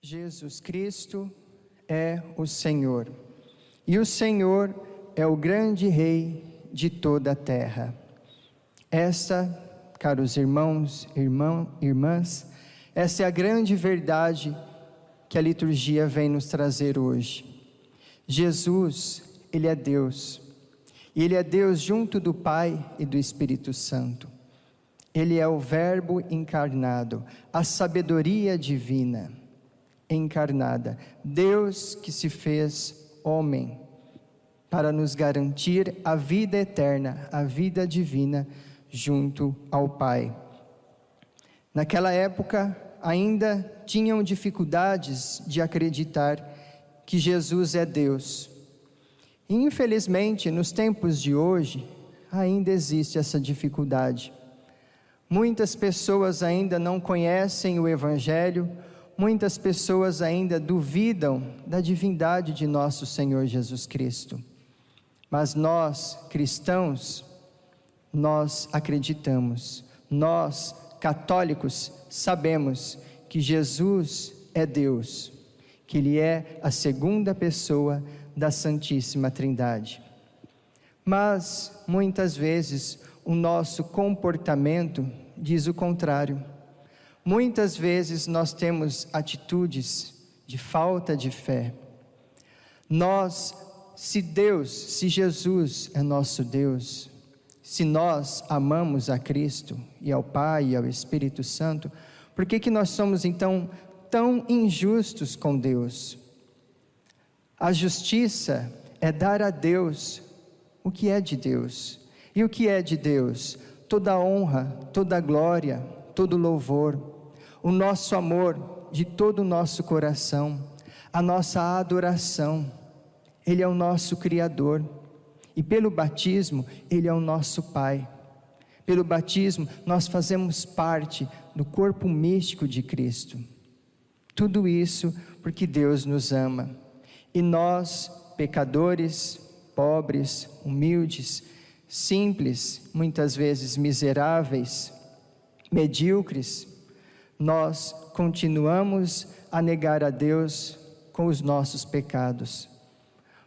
Jesus Cristo é o Senhor, e o Senhor é o grande Rei de toda a terra. Essa, caros irmãos, irmãs, essa é a grande verdade que a liturgia vem nos trazer hoje. Jesus, Ele é Deus, e Ele é Deus junto do Pai e do Espírito Santo. Ele é o Verbo encarnado, a sabedoria divina encarnada, Deus que se fez homem para nos garantir a vida eterna, a vida divina junto ao Pai. Naquela época ainda tinham dificuldades de acreditar que Jesus é Deus. E, infelizmente, nos tempos de hoje ainda existe essa dificuldade. Muitas pessoas ainda não conhecem o Evangelho. Muitas pessoas ainda duvidam da divindade de nosso Senhor Jesus Cristo. Mas nós, cristãos, nós acreditamos. Nós, católicos, sabemos que Jesus é Deus, que Ele é a segunda pessoa da Santíssima Trindade. Mas, muitas vezes, o nosso comportamento diz o contrário. Muitas vezes nós temos atitudes de falta de fé. Se Jesus é nosso Deus, se nós amamos a Cristo e ao Pai e ao Espírito Santo, por que nós somos então tão injustos com Deus? A justiça é dar a Deus o que é de Deus. E o que é de Deus? Toda honra, toda glória, todo louvor, o nosso amor de todo o nosso coração, a nossa adoração. Ele é o nosso Criador, e pelo batismo Ele é o nosso Pai. Pelo batismo nós fazemos parte do corpo místico de Cristo. Tudo isso porque Deus nos ama, e nós, pecadores, pobres, humildes, simples, muitas vezes miseráveis, medíocres, nós continuamos a negar a Deus com os nossos pecados.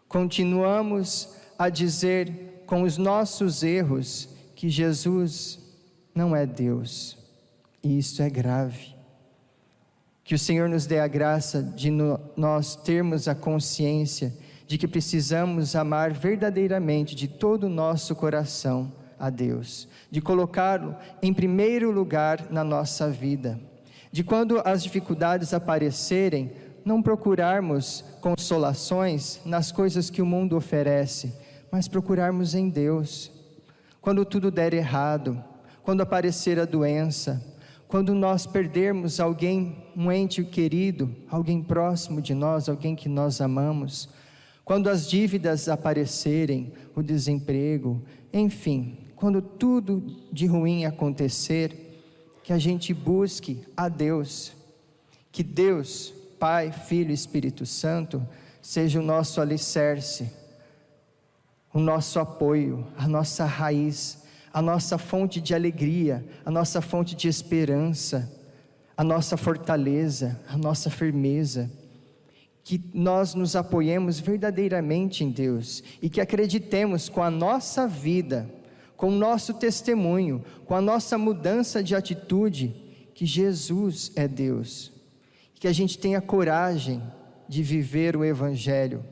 Continuamos a dizer com os nossos erros que Jesus não é Deus. E isso é grave. Que o Senhor nos dê a graça de nós termos a consciência de que precisamos amar verdadeiramente de todo o nosso coração a Deus, de colocá-lo em primeiro lugar na nossa vida, de quando as dificuldades aparecerem, não procurarmos consolações nas coisas que o mundo oferece, mas procurarmos em Deus. Quando tudo der errado, quando aparecer a doença, quando nós perdermos alguém, um ente querido, alguém próximo de nós, alguém que nós amamos, quando as dívidas aparecerem, o desemprego, enfim, quando tudo de ruim acontecer, que a gente busque a Deus, que Deus, Pai, Filho e Espírito Santo, seja o nosso alicerce, o nosso apoio, a nossa raiz, a nossa fonte de alegria, a nossa fonte de esperança, a nossa fortaleza, a nossa firmeza. Que nós nos apoiemos verdadeiramente em Deus e que acreditemos com a nossa vida, com o nosso testemunho, com a nossa mudança de atitude, que Jesus é Deus. Que a gente tenha coragem de viver o Evangelho.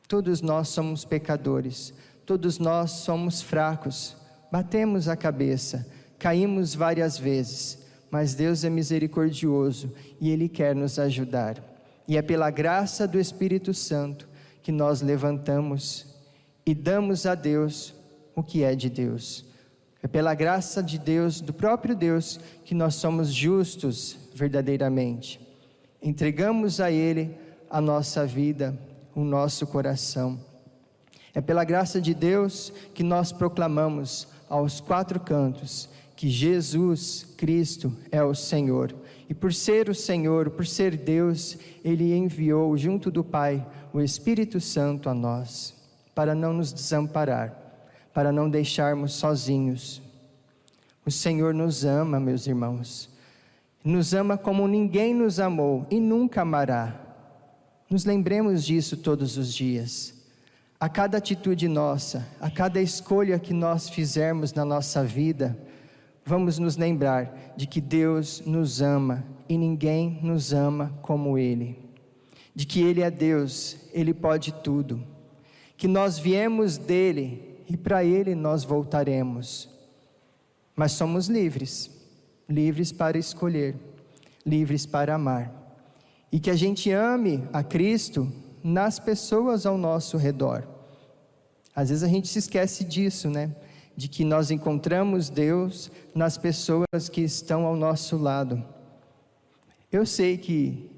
Todos nós somos pecadores, todos nós somos fracos, batemos a cabeça, caímos várias vezes, mas Deus é misericordioso e Ele quer nos ajudar. E é pela graça do Espírito Santo que nós levantamos e damos a Deus o que é de Deus. É pela graça de Deus, do próprio Deus, que nós somos justos verdadeiramente. Entregamos a Ele a nossa vida, o nosso coração. É pela graça de Deus que nós proclamamos aos quatro cantos que Jesus Cristo é o Senhor. E por ser o Senhor, por ser Deus, Ele enviou junto do Pai o Espírito Santo a nós, para não nos desamparar, para não deixarmos sozinhos. O Senhor nos ama, meus irmãos. nos ama como ninguém nos amou e nunca amará. Nos lembremos disso todos os dias. A cada atitude nossa, a cada escolha que nós fizermos na nossa vida, vamos nos lembrar de que Deus nos ama e ninguém nos ama como Ele. De que Ele é Deus, Ele pode tudo. Que nós viemos dEle e para Ele nós voltaremos. Mas somos livres, livres para escolher, livres para amar. E que a gente ame a Cristo nas pessoas ao nosso redor. Às vezes a gente se esquece disso, né? De que nós encontramos Deus nas pessoas que estão ao nosso lado. Eu sei que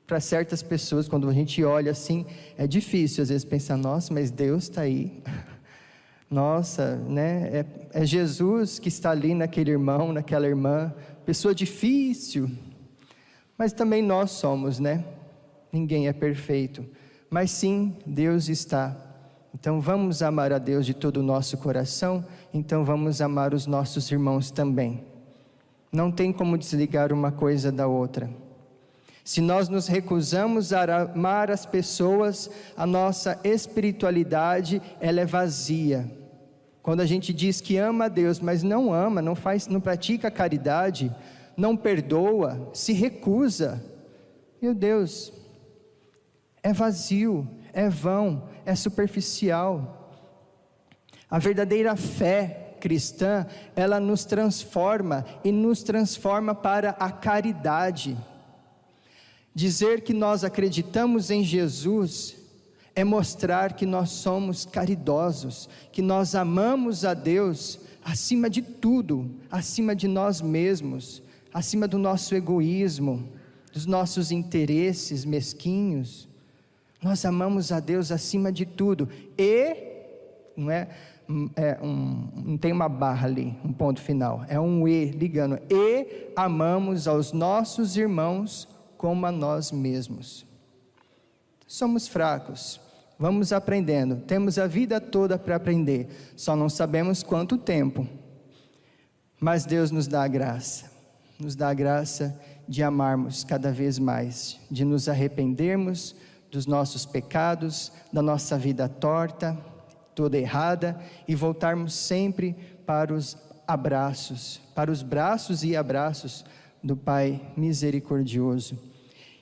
para certas pessoas, quando a gente olha assim, é difícil às vezes pensar, nossa, mas Deus está aí. Nossa, né? É Jesus que está ali naquele irmão, naquela irmã, pessoa difícil. Mas também nós somos, né? Ninguém é perfeito, mas sim, Deus está. Então vamos amar a Deus de todo o nosso coração, então vamos amar os nossos irmãos também. Não tem como desligar uma coisa da outra. Se nós nos recusamos a amar as pessoas, a nossa espiritualidade, ela é vazia. Quando a gente diz que ama a Deus, mas não ama, não pratica a caridade, não perdoa, se recusa, meu Deus, é vazio, é vão, é superficial. A verdadeira fé cristã, ela nos transforma e nos transforma para a caridade. Dizer que nós acreditamos em Jesus é mostrar que nós somos caridosos, que nós amamos a Deus acima de tudo, acima de nós mesmos, acima do nosso egoísmo, dos nossos interesses mesquinhos. Nós amamos a Deus acima de tudo e, não tem uma barra ali, um ponto final, é um e ligando, e amamos aos nossos irmãos como a nós mesmos. Somos fracos, vamos aprendendo, temos a vida toda para aprender, só não sabemos quanto tempo, mas Deus nos dá a graça de amarmos cada vez mais, de nos arrependermos dos nossos pecados, da nossa vida torta, toda errada, e voltarmos sempre para os braços e abraços do Pai misericordioso.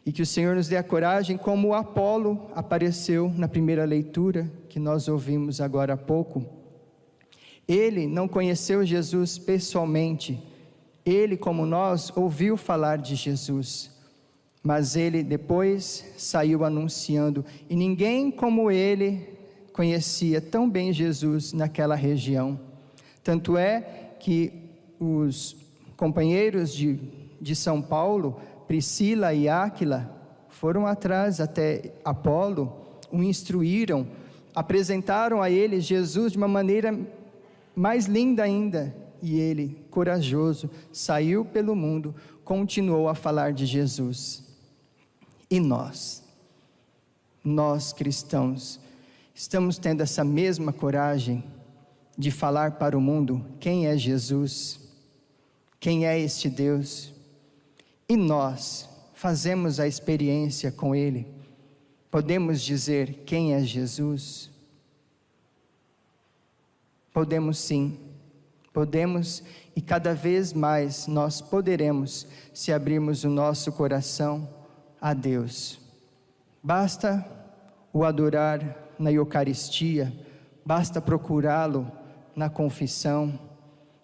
E que o Senhor nos dê a coragem, como o Apolo apareceu na primeira leitura, que nós ouvimos agora há pouco. Ele não conheceu Jesus pessoalmente, ele, como nós, ouviu falar de Jesus, mas ele depois saiu anunciando, e ninguém como ele conhecia tão bem Jesus naquela região. Tanto é que os companheiros de São Paulo, Priscila e Áquila, foram atrás até Apolo, o instruíram, apresentaram a ele Jesus de uma maneira mais linda ainda, e ele, corajoso, saiu pelo mundo, continuou a falar de Jesus. E nós cristãos, estamos tendo essa mesma coragem de falar para o mundo quem é Jesus, quem é este Deus? E nós fazemos a experiência com Ele, podemos dizer quem é Jesus? Podemos sim, podemos, e cada vez mais nós poderemos, se abrirmos o nosso coração a Deus. Basta o adorar na Eucaristia, basta procurá-lo na confissão,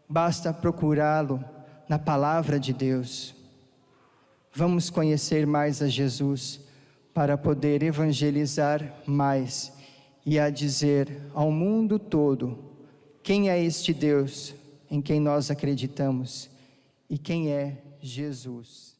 basta procurá-lo na palavra de Deus. Vamos conhecer mais a Jesus, para poder evangelizar mais, e a dizer ao mundo todo, quem é este Deus em quem nós acreditamos, e quem é Jesus.